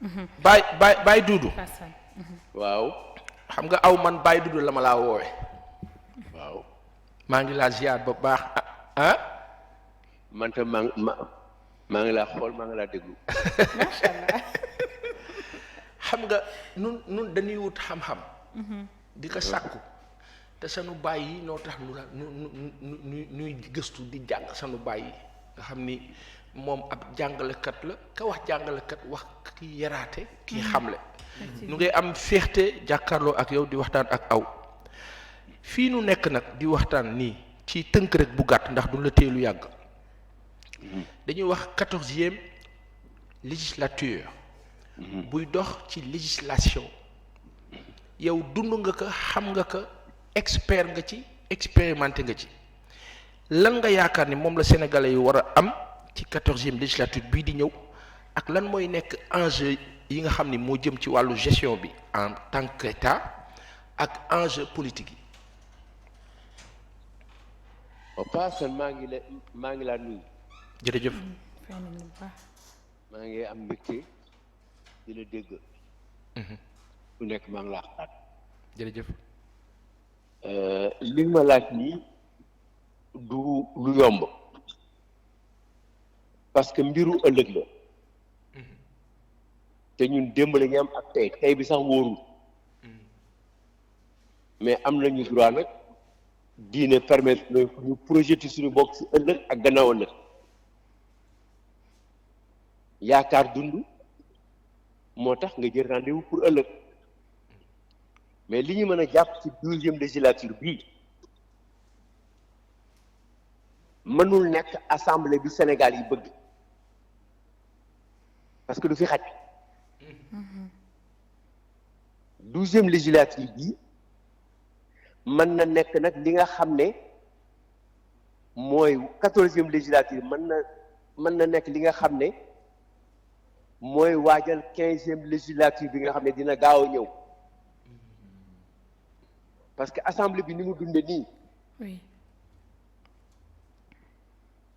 Baye Doudou. waaw. xam nga aw man Baye Doudou la ma laa woowe. waaw. maa ngi laa ziar ba baax ah. man tam maa ngi laa xool maa ngi laa déglu. macha allah. xam nga nun dañuy wut xam-xam. di ko sàkku te sanu baay yi noo tax nuy gëstu di jàng sanu baay yi nga xam ni moom ab jàngalekat la ka wax jàngalekat wax ki yaraate kii xamle. nu ngay am féexte jàkkaarloo ak yow di waxtaan ak aw fii nu nekk nag di waxtaan nii ci tënk rek bu gàtt ndax du la teelu yàgg dañuy wax 14e législature buy dox ci législation yow dund nga ko xam nga ko expert nga ci expérimenté nga ci lan nga yaakaar ni moom la sénégalais yi war a am ci 14e législature bii di ñëw ak lan mooy nekk enjeu yi nga xam ni moo jëm ci wàllu gestion bi en tant qu'État ak enjeu politique yi. Paasan maa ngi laa nuyu. jërëjëf. maa ngi am mbégte di la dégg. ku nekk maa ngi laa xalaat. jërëjëf. li ma laaj nii du lu yomb parce que mbiru ëllëg la te ñun démb la ñu am ak tey bi sax wóorul mais am nañu droit nag diine permettre ñu projeter suñu bopp si ëllëg ak gannaaw ëllëg yaakaar dund moo tax nga jël rendez-vous pour ëllëg mais li ñu mën a jàpp ci 12e législature bii mënul nekk assemblée bi Sénégal yi bëgg parce que du fi xaj 12e législature bii mën na nekk nag li nga xam ne mooy 14e législature mën na nekk li nga xam ne mooy waajal 15e législature bi nga xam ne dina gaaw a ñëw parce que assemblée bi ni mu dunde nii oui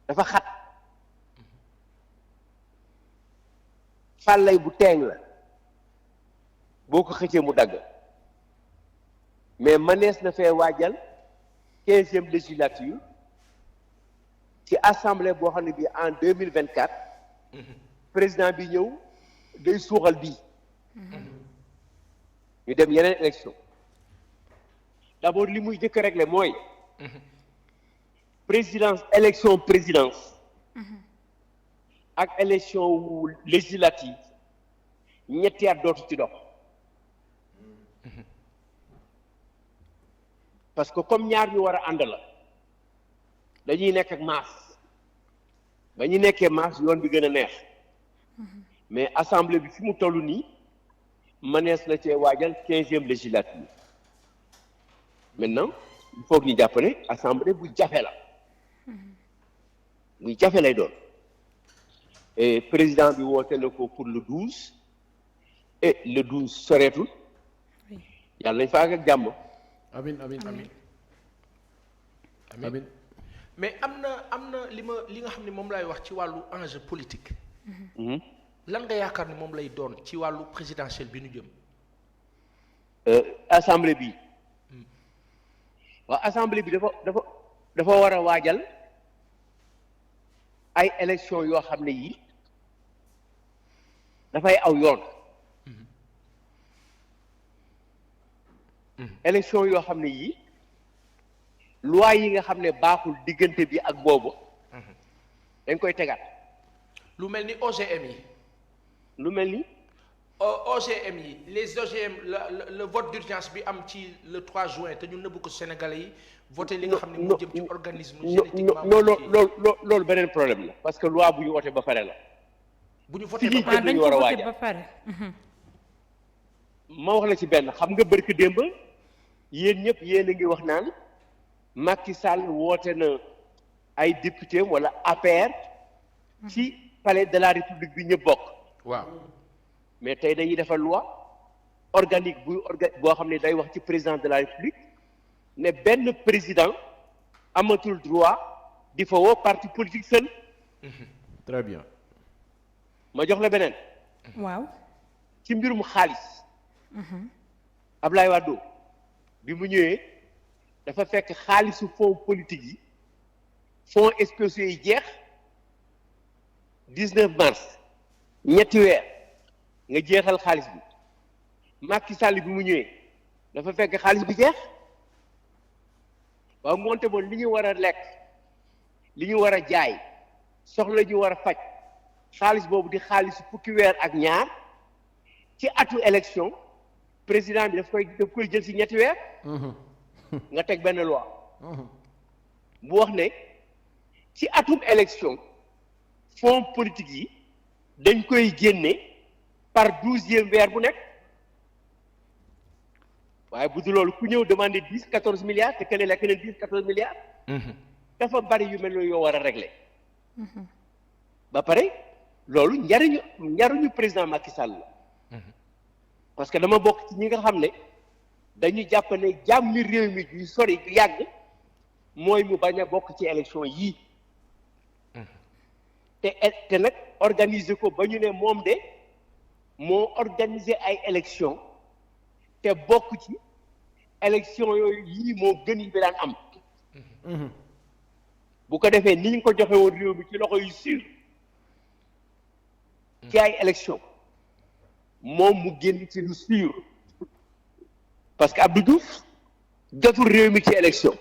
dafa xat fàllay bu teeng la boo ko xëccee mu dagg mais mënees na fee waajal 15e législature ci assemblée boo xam ne bii en 2024 président bi ñëw day suuxal bii ñu dem yeneen élection d'abord li muy jëkk régler mooy présidence ak élection wu législative ñetti at dootu ci dox parce que comme ñaar ñu war a ànd la dañuy nekk ak maas ba ñu nekkee maas yoon bi gën a neex mais assemblée bi fi mu toll nii mënees na cee waajal 15e législature maintenant il faut que ñu jàpp ne assemblée bu jafe la muy jafe lay doon et président bi woote na ko pour le 12 et le 12 soreetul yàlla nañ fa ak jàmm. amin mais am na li nga xam ne moom lay wax ci wàllu enjeu politique. lan nga yaakaar ni moom lay doon ci wàllu présidentiel bi nu jëm. assemblée bi waaw assemblée bi dafa war a waajal ay élection yoo xam ne yii dafay aw yoon. élection yoo xam ne yii loi yi nga xam ne baaxul diggante bi ak boobu dañ koy tegaat. lu mel ni OGM yi. lu mel ni. OGM yi les OGM le vote d'urgence bi am ci le 3 juin te ñu nëbb ko Sénégalais yi voté li nga xam ne moo jëm ci organisme génétiquement loolu beneen problème la parce que loi bu ñu voté ba pare la. bu ñu voté ba pare dañu war a waajal ba pare. ma wax la ci benn xam nga barki démb yéen ñëpp yéen a ngi wax naan Macky Sall woote na ay député wala APR ci palais de la République bi ñëpp bokk. waaw mais tey dañuy defar loi organique boo xam ne day wax ci président de la République ne benn président amatul droit di fa woo parti politique seul. très bien. ma jox la beneen. waaw. ci mbirum xaalis Ablaye Wade bi mu ñëwee dafa fekk xaalisu fonds politique yi fonds spéciaux yi jeex 19 mars ñetti weer nga jeexal xaalis bi Macky Sall bi mu ñëwee dafa fekk xaalis bi jeex waaw moonte boon li ñu war a lekk li ñu war a jaay soxla ñu war a faj xaalis boobu di xaalisu fukki weer ak ñaar ci atu élection président bi daf koy jël ci ñetti weer nga teg benn loi bu wax ne ci atum élection fonds politique yi dañ koy génne par 12e weer bu nekk waaye bu dul loolu ku ñëw demandé 10-14 milliards te keneen la keneen 10-14 milliards dafa bari yu mel noonu yoo war a régler ba pare loolu njariñu président Macky Sall la parce que dama bokk ci ñi nga xam ne dañu jàpp ne jàmmi réew mi yu sori yu yàgg mooy mu bañ a bokk ci élection yii te nag organiser ko ba ñu ne moom de moo organiser ay élection te bokk ci élection yooyu yii moo gën yi bi daan am bu ko defee ni ñu ko joxe woon réew mi ci loxo yu sûr ci ay élection moom mu génn ci lu sûr parce que Abdou Diouf jotul réew mi ci élection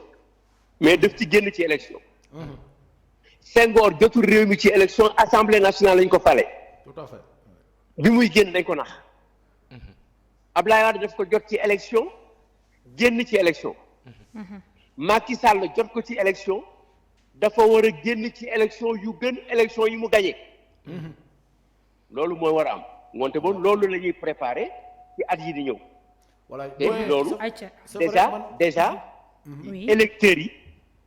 mais daf ci génn ci élection Senghor jotul réew mi ci élection assemblée nationale lañ ko fale tout à fait bi muy génn dañ ko nax Abdoulaye Wade daf ko jot ci élection génn ci élection Macky Sall jot ko ci élection dafa war a génn ci élection yu gën élection yi mu gagné loolu mooy war a am ngoonte bon loolu la ñuy préparé ci at yi di ñëw voilà te loolu ayca déjà oui électeurs yi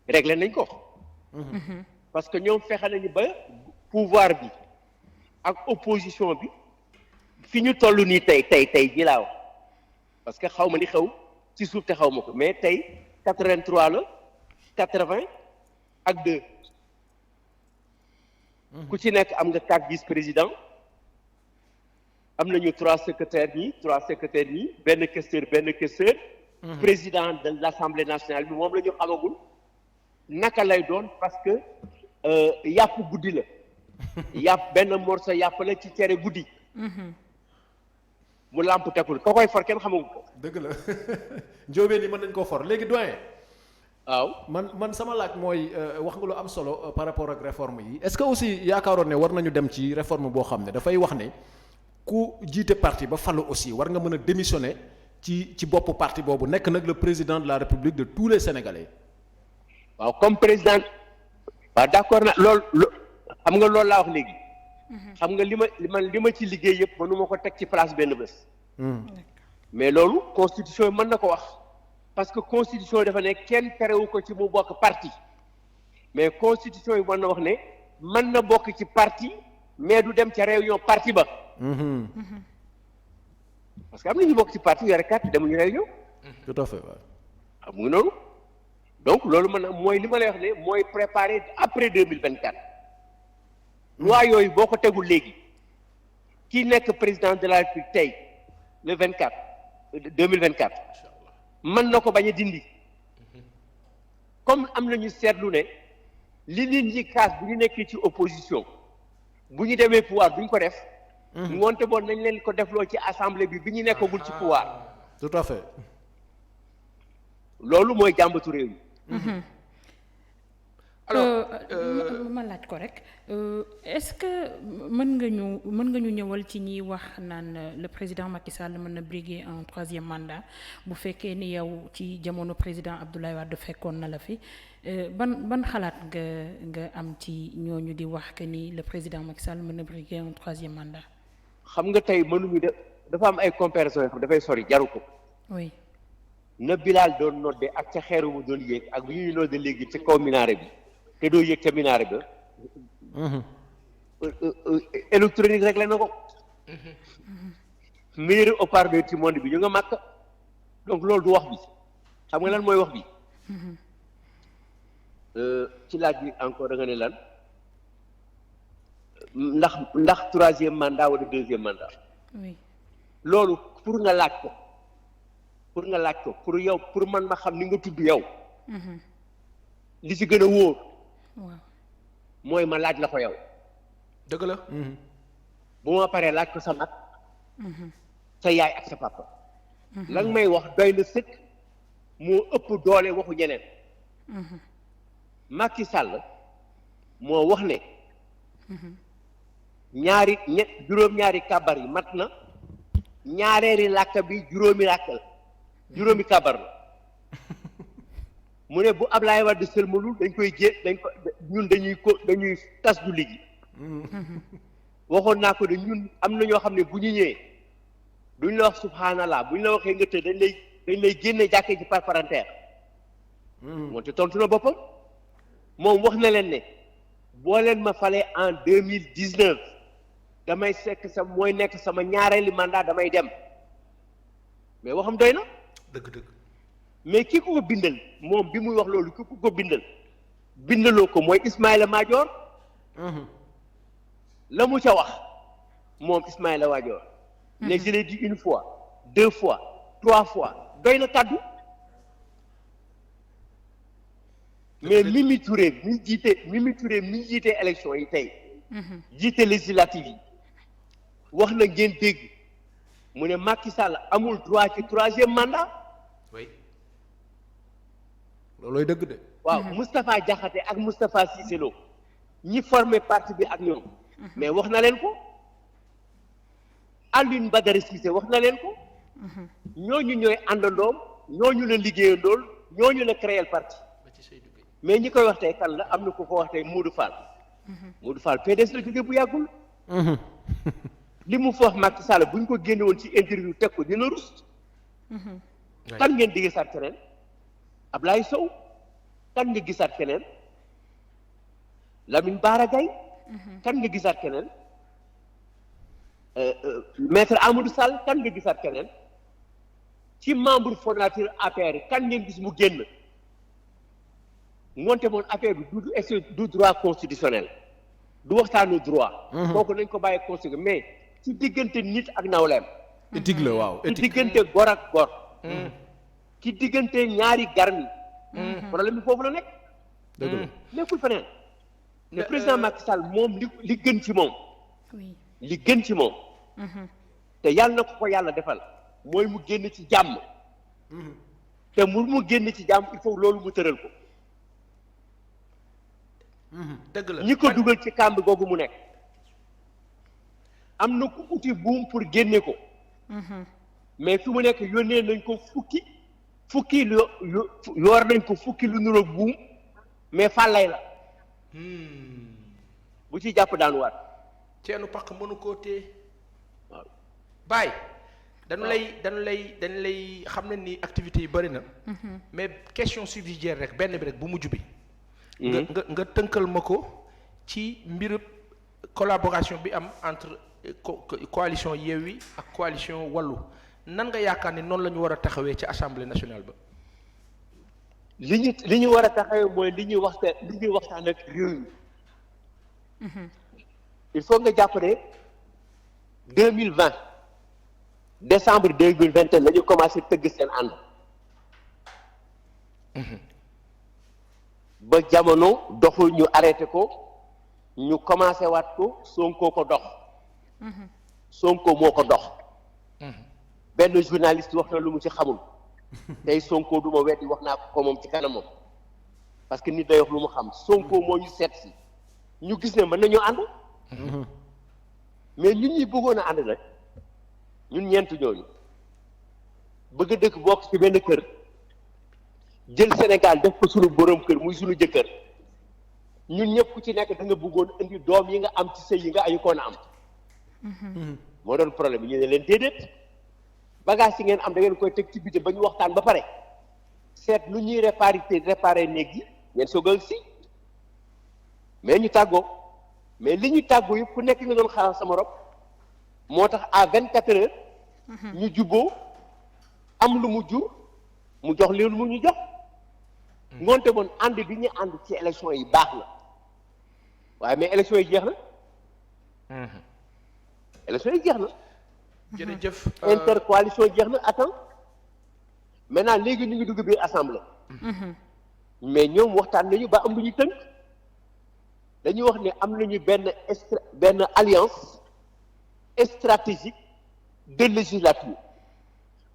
réglé nañ ko parce que ñoom fexe nañu ba pouvoir bi ak opposition bi fi ñu toll nii tey ji laa wax parce que xaw ma li xew ci suuf te xaw ma ko mais tey 83 la 80 ak 2 ku ci nekk am nga 4 vice-présidents am nañu 3 secrétaires ñi benn questeur président de l'Assemblée nationale bi moom la ñu xamagul naka lay doon parce que yàpp guddi la yàpp benn morceau yàpp la ci cere guddi mu làmp tekul ko koy for kenn xamagul ko dëgg la njóobeen yi mën nañ koo for léegi doyen waaw man sama laaj mooy wax nga lu am solo par rapport ak réforme yi est-ce que aussi yaakaaroon ne war nañu dem ci réforme boo xam ne dafay wax ne ku jiite parti ba falu aussi war nga mën a démissionner ci boppu parti boobu nekk nag le président de la République de tous les Sénégalais. waaw comme président waaw d'accord na loolu xam nga loolu laa wax léegi xam nga li ma ci liggéey yëpp mënu ma ko teg ci place benn bés mais loolu constitution yi mën na ko wax parce que constitution yi dafa ne kenn terewu ko ci mu bokk parti mais constitution yi mën na wax ne mën na bokk ci parti mais du dem ca réunion parti ba parce que am na ñu bokk ci parti yore carte demuñu réunion tout à fait waaw mu ngi noonu donc loolu mën na mooy li ma lay wax ne mooy préparer après 2024 loi yooyu boo ko tegul léegi kii nekk président de la République tey le 2024 mën na ko bañ a dindi comme am nañu seetlu ne li nit ñi kaas bu ñu nekkee ci opposition bu ñu demee pouvoir duñ ko def ngoonte boon nañ leen ko defloo ci assemblée bi ñu nekkagul ci pouvoir tout à fait loolu mooy jàmbatu réew mi alors ma laaj ko rek est-ce que mën nga ñu ñëwal ci ñiy wax naan le président Macky Sall mën na briguer un 3e mandat bu fekkee ni yow ci jamono président Abdoulaye Wade fekkoon na la fi ban xalaat nga am ci ñooñu di wax que ni le président Macky Sall mën na briguer un 3e mandat. xam nga tey mënuñu dafa am ay comparaison yoo xam dafay sori jaru ko. oui. na Bilal doon nodde ak ca xeeru mu doon yéeg ak bu ñuy nodde léegi ci kaw minaare bi te doo yéeg ca minaare ba électronique réglé na ko meilleur haut-parleur ci monde bi ñu nga màkk donc loolu du wax bi xam nga lan mooy wax bi ci laaj bi encore da nga ne lan ndax 3e mandat wala 2e mandat oui loolu pour nga laaj ko pour yow pour man ma xam ni nga tudd yow li ci gën a wóor waaw mooy ma laaj la ko yow dëgg la. bu ma paree laaj ko sa mag sa yaay ak sa papa la nga may wax doy na sëkk moo ëpp doole waxu ñeneen Macky Sall moo wax ne juróom-ñaari kabar yi mat na ñaareeri làkk bi juróomi làkk la juróomi kabar la mu ne bu Ablaye Wade sëlmalul dañuy tas du ligi waxoon naa ko ne ñun am na ñoo xam ne bu ñu ñëwee duñ la wax subhanallah buñ la waxee nga tëdd dañ lay génne jàkkee ci par parenthèse moom te tontu na boppam moom wax na leen ne boo leen ma falee en 2019 damay mooy nekk sama ñaareeli mandat damay dem mais waxam doy na dëgg mais ki ko bindal moom bi muy wax loolu ki ko bindaloo ko mooy Ismaïla Madior la mu ca wax moom Ismaïla Madior ne je l'ai dit une fois 2 fois 3 fois doy na kàddu mais Mimi Touré mi jiite élection yi tey jiite législative yi wax na ngeen dégg mu ne Macky Sall amul droit ci 3e mandat oui loolooy dëgg de. waaw Moustapha Diakhaté ak Moustapha Cissé Lo ñi formé parti bi ak ñoom mais wax na leen ko Alioune Badara Cissé wax na leen ko ñooñu ñooy àndandoom ñooñu la liggéeyandool ñooñu la créer parti mais ñi koy wax tey kan la am na ku ko wax tey Modou Fall Modou Fall PDS la jógee bu yàggul li mu fa wax Macky Sall bu ñu ko génne woon ci interview teg ko dina rus kan ngeen di gisaat keneen Ablaye Sow kan nga gisaat keneen Lamine Bara Gaye kan nga gisaat keneen maître Amadou Sall kan nga gisaat keneen ci membre fondateur APR kan ngeen gis mu génn ngoonte moom affaire bi du droit constitutionnel du waxtaanu droit kooku nañ ko bàyyi constitution mais ci diggante nit ak nawleem éthique la waaw ci diggante gor ak gor ci diggante ñaari garmi problème bi foofu la nekk dëgg la nekkul feneen le président Macky Sall moom li gën ci moom li gën ci moom te yàlla na ko yàlla defal mooy mu génn ci jàmm te mu génn ci jàmm il faut loolu mu tëral ko dëgg la ñi ko dugal ci kàmb googu mu nekk am na ku uti buum pour génne ko mais fi mu nekk yónnee nañ ko fukki yoor nañ ko fukki lu niroog buum mais fàllay la bu ci jàpp daan waat ceenu paq mënu koo téye waaw bàyyi dañu lay xam ne ni activités yi bëri na mais question subsidiaire rek benn bi rek bu mujj bi nga tënkal ma ko ci mbirub collaboration bi am entre coalition Yewwi ak coalition Wallu nan nga yaakaar ni noonu la ñu war a taxawee ci assemblée nationale ba li ñu war a taxawee mooy li ñuy waxtaan ak réew mi il faut nga jàpp ne 2020 décembre 2021 la ñu commencé tëgg seen ànd ba jamono doxul ñu arrêté ko ñu commencé waat ko Sonko ko dox Sonko moo ko dox benn journaliste wax na lu mu ci xamul tey Sonko du ma weddi wax naa ko moom ci kanamam parce que nit day wax lu mu xam Sonko moo ñu seet si ñu gis ne mën nañoo ànd mais ñun ñi bëggoon a ànd nag ñun ñeent ñooñu bëgg a dëkk bokk ci benn kër jël Sénégal def ko sunu borom kër muy sunu jëkkër ñun ñëpp ku ci nekk da nga bëggoon indi doom yi nga am ci sëy yi nga ayukoon a am moo doon problème bi ñu ne leen déedéet bagage yi ngeen am da ngeen koy teg ci biti ba ñu waxtaan ba pare seet lu ñuy réparer néeg yi ngeen sogal si mais ñu tàggoo mais li ñu tàggoo yëpp ku nekk nga doon xaaral sama rob moo tax à 24 heures ñu jubboo am lu mu jur mu jox li mu ñu jox ngoonte moon ànd bi ñu ànd ci élection yi baax na waaye mais élection yi jeex na élection yi jeex na jërëjëf. intercoalition jeex na attends maintenant léegi ñu ngi dugg biir assemblée. mais ñoom waxtaan nañu ba am lu ñu tënk dañuy wax ne am nañu benn alliance stratégique de législature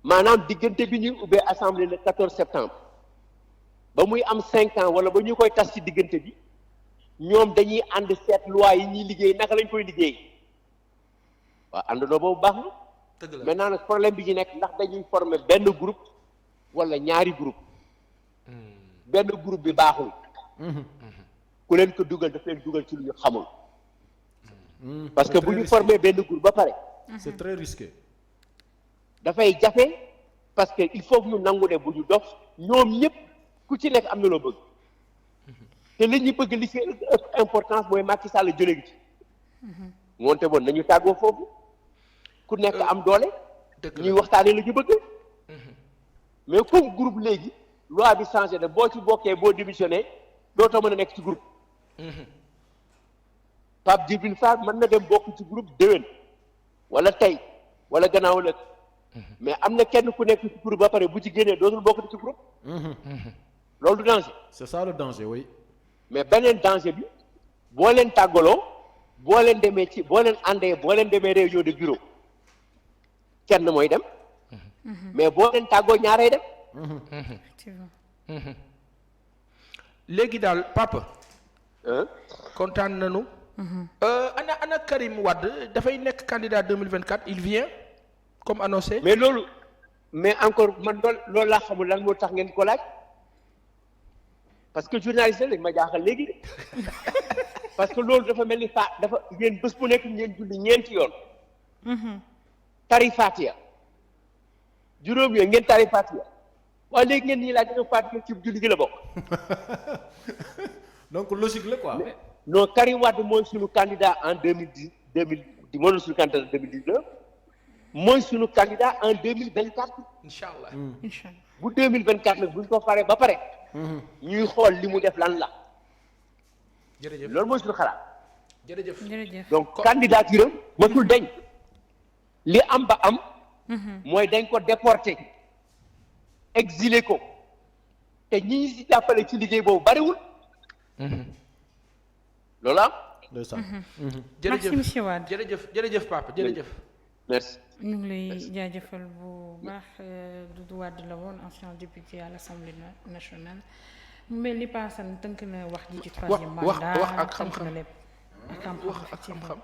maanaam diggante bi ñuy ubbee assemblée le 14 septembre ba muy am 5 ans wala ba ñu koy tas ci diggante bi ñoom dañuy ànd seet loi yi ñuy liggéey naka lañ koy liggéey waaw àndandoo boobu baax na. dëgg la maintenant nag problème bi ñu nekk ndax dañuy former benn groupe wala ñaari groupe benn groupe bi baaxul ku leen ko dugal daf leen dugal ci lu ñu xamul parce que bu ñu former benn groupe ba pare c'est très risqué. dafay jafe parce que il faut que ñu nangu ne bu ñu dof ñoom ñëpp ku ci nekk am na loo bëgg te li ñu bëgg li ci ëpp importance mooy Macky Sall jëlee gi ci ngoonte bon nañu tàggoo foofu ku nekk am doole ñuy waxtaanee la ñu bëgg mais comme groupe léegi loi bi changé na boo ci bokkee boo démissionné dootoo mën a nekk ci groupe Pape Djibril Fall mën na dem bokk ci groupe déwén wala tey wala gannaaw ëllëg mais am na kenn ku nekk ci groupe ba pare bu ci génnee dootul bokk ci groupe loolu du danger c'est ça le danger oui. mais beneen danger bi boo leen tàggaloo boo leen demee boo leen demee réunion de bureau kenn mooy dem mais boo leen tàggoo ñaaree dem léegi daal papa. kontaan nañu. ana Karim Wade dafay nekk candidat 2024 il vient comme annoncé. mais loolu mais encore man loolu laa xamul lan moo tax ngeen ko laaj parce que journaliste lañ ma jaaxal léegi de parce que loolu dafa mel ni dafa ngeen bés bu nekk ngeen julli ñeenti yoon. tari Fatiha juróom yooyu ngeen tari Fatiha waaye léegi ngeen ñii laaj dina Fatiha ci julli gi la bokk. donc logique la quoi. non Karim Wade mooy suñu candidat en 2010 mooy suñu candidat en 2019 mooy suñu candidat en 2024. incha allah bu 2024 nag bu ñu ko faree ba pare. ñuy xool li mu def lan la. jërëjëf loolu mooy suñu xalaat. jërëjëf donc candidature am matul dañ. li am ba am. mooy dañ ko déporté. exilé ko. te ñi ñi si jàppale ci liggéey boobu bariwul. loolu am. merci monsieur Wade jërëjëf papa jërëjëf. merci. ñu ngi lay jaajëfal bu baax Doudou Wade la woon ancien député à l'Assemblée nationale mu mel ni paasan tënk na wax ji ci troisième mandat wax ak xam-xam na lépp ak xam-xam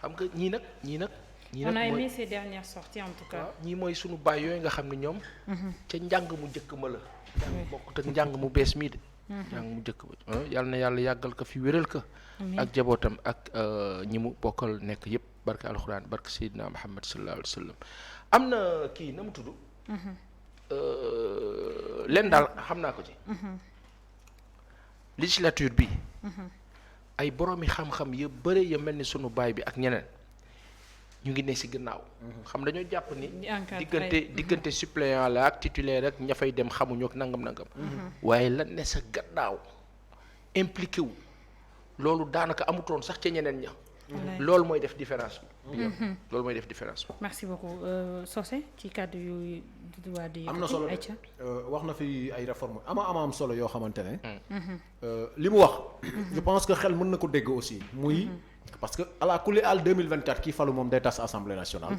xam nga ñii nag on a aimé ces dernières sorties en tout cas. ñii mooy sunu baay yooyu nga xam ne ñoom. ca njàng mu njëkk ma la. bokkut ak njàng mu bees mii de. njàng mu njëkk ba yàlla na yàlla yàggal ko fi wéral ko. ak jabootam ak ñi mu bokkal nekk yépp barke alxuraan barke Seydina Muhammad sallallahu alayhi wa sallam am na kii na mu tudd. leen daal xam naa ko ci. législature bi. ay boroomi xam-xam yu bëre ya mel ni sunu baay bi ak ñeneen. ñu ngi ne ci gannaaw. xam dañoo jàpp ni. diggante suppléant la ak titulaire rek ña fay dem xamuñu ak nangam. waaye lan ne sa gannaaw impliqué wu loolu daanaka amutoon sax ca ñeneen ña. loolu mooy def différence bi. loolu mooy def différence bi. merci beaucoup Socé ci kàddu yu Doudou Wade am na solo wax na fi ay réformes am solo yoo xamante ne. li mu wax. je pense que xel mën na ko dégg aussi muy. parce que à la kulli al 2024 kii falu moom day tas assemblée nationale.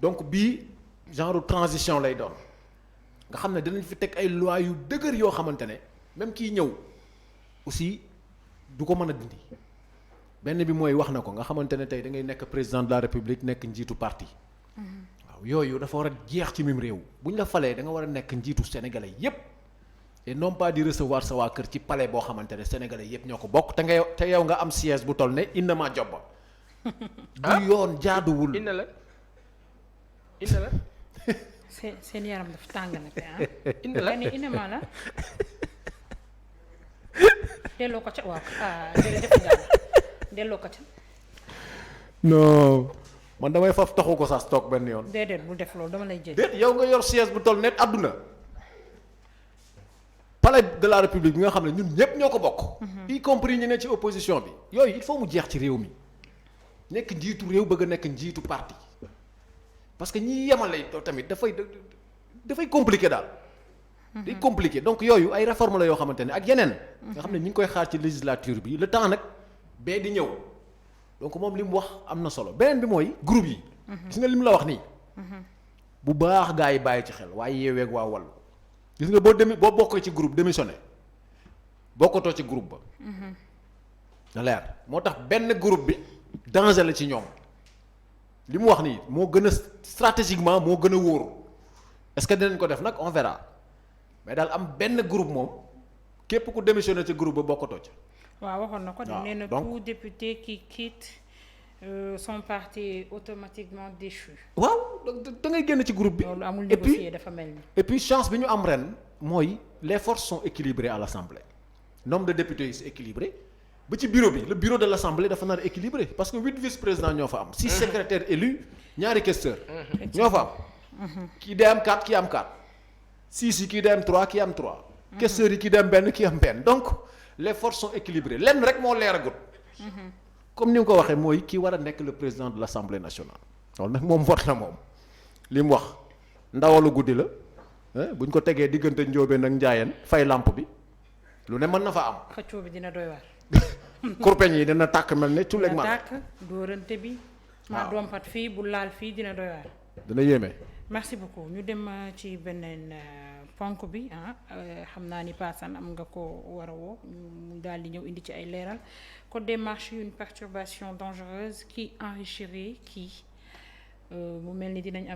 donc bii genre transition lay doon. nga xam ne dinañ fi teg ay lois yu dëgër yoo xamante ne même kii ñëw aussi du ko mën a dindi. benn bi mooy wax na ko nga xamante ne tey da ngay nekk président de la république nekk njiitu parti. waaw yooyu dafa war a jeex ci mim réew bu ñu la falee da nga war a nekk njiitu sénégalais yépp et non pas di recevoir sa waa kër ci palais boo xamante ne sénégalais yépp ñoo ko bokk te yow nga am siège bu toll ne innama jobba du yoon jaaduwul. inna la seen yaram dafa tàng nag inna la innama la delloo ko ca waaw jërëjëf delloo ko ca. non man damay faf taxu ko sax toog benn yoon. déedéet bu def loolu dama lay jël. déet yow nga yor siège bu toll net àdduna. palais de la république bi nga xam ne ñun ñëpp ñoo ko bokk. y compris ñu ne ci opposition bi yooyu il faut mu jeex ci réew mi. nekk njiitu réew bëgg a nekk njiitu parti parce que ñi yemale tamit dafay compliqué daal. day compliqué donc yooyu ay réforme la yoo xamante ne ak yeneen. nga xam ne ñu ngi koy xaar ci législature bi le temps nag bee di ñëw donc moom li mu wax am na solo beneen bi mooy groupe yi. gis nga li mu la wax nii. bu baax gaa yi bàyyi ci xel waaye yeeweeg waa Wallu gis nga boo bokkee ci groupe démissionné bokkatoo ci groupe ba. na leer moo tax benn groupe bi danger la ci ñoom li mu wax nii moo gën a stratégiquement moo gën a wóoru est-ce que dinañ ko def nag on verra mais daal am benn groupe moom képp ku démissionné ci groupe ba bokkatoo ci. waaw waxoon na ko. waaw nee na donc tout député qui quitte son parti est automatiquement déchu. waaw da ngay génn ci groupe bi. loolu amul et puis négocier dafa mel ni. et puis chance bi ñu am ren mooy les forces sont équilibrées à l'Assemblée nombre de députés yi c'est équilibré ba ci bureau bi le bureau de l'Assemblée dafa nar équilibré parce que 8 vice-présidents ñoo fa am 6 secrétaires élus ñaari questeurs ñoo fa am kii day am 4 kii am 4 6 yi kii day am 3 kii am 3 questeurs yi kii day am benn kii am benn donc les forces sont équilibrées lenn rek moo leeragut comme ni nga ko waxee mooy kii war a nekk le président de l'Assemblée nationale loolu nag moom vote na moom li mu wax ndawalu guddi la buñ ko tegee diggante njóobeen ak njaayeen fay lampe bi lu ne mën na fa am xëccoo bi dina doy waar. kurpeñ yi dina tàkk mel ne tout dina ma tàkk dóorante bi. maa waaw dompat fii bu laal fii dina doy waar. dina yéeme. merci beaucoup ñu dem ci beneen ponk bi xam naa ni paasan am nga ko war a woo mu daal di ñëw indi ci ay leeral code des marchés une perturbation dangereuse qui enrichirait qui mu mel ni dinañ am